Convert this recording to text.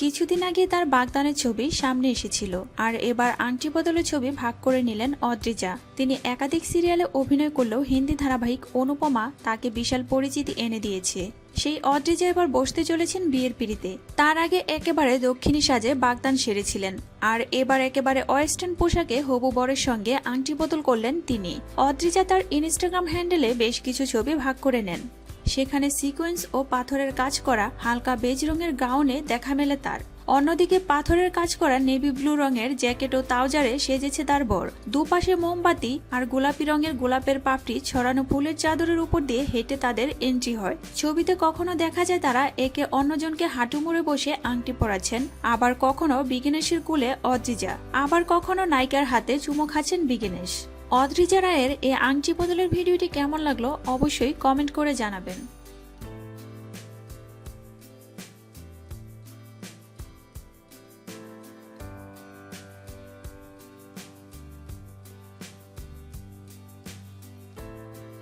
কিছুদিন আগে তার বাগদানের ছবি সামনে এসেছিল, আর এবার আংটি বদলের ছবি ভাগ করে নিলেন অদ্রিজা। তিনি একাধিক সিরিয়ালে অভিনয় করলেও হিন্দি ধারাবাহিক অনুপমা তাকে বিশাল পরিচিতি এনে দিয়েছে। সেই অদ্রিজা এবার বসতে চলেছেন বিয়ের পিঁড়িতে। তার আগে একেবারে দক্ষিণী সাজে বাগদান সেরেছিলেন, আর এবার একেবারে ওয়েস্টার্ন পোশাকে হবু বরের সঙ্গে আংটি বদল করলেন তিনি। অদ্রিজা তার ইনস্টাগ্রাম হ্যান্ডেলে বেশ কিছু ছবি ভাগ করে নেন। সেখানে সিকোয়েন্স ও পাথরের কাজ করা হালকা বেজ রঙের গাউনে দেখা মেলে তার। অন্যদিকে পাথরের কাজ করা নেভি ব্লু রঙের জ্যাকেট ও তাওজারে সেজেছে তার বর। দুপাশে মোমবাতি আর গোলাপি রঙের গোলাপের পাপড়ি ছড়ানো ফুলের চাদরের উপর দিয়ে হেঁটে তাদের এন্ট্রি হয়। ছবিতে কখনো দেখা যায় তারা একে অন্যজনকে হাঁটু মুড়ে বসে আংটি পরাচ্ছেন, আবার কখনো বিঘ্নেশের কুলে অদ্রিজা, আবার কখনো নায়িকার হাতে চুমো খাচ্ছেন বিঘ্নেশ। অদ্রিজা রায়ের এই আংটি বদলের ভিডিওটি কেমন লাগলো অবশ্যই কমেন্ট করে জানাবেন।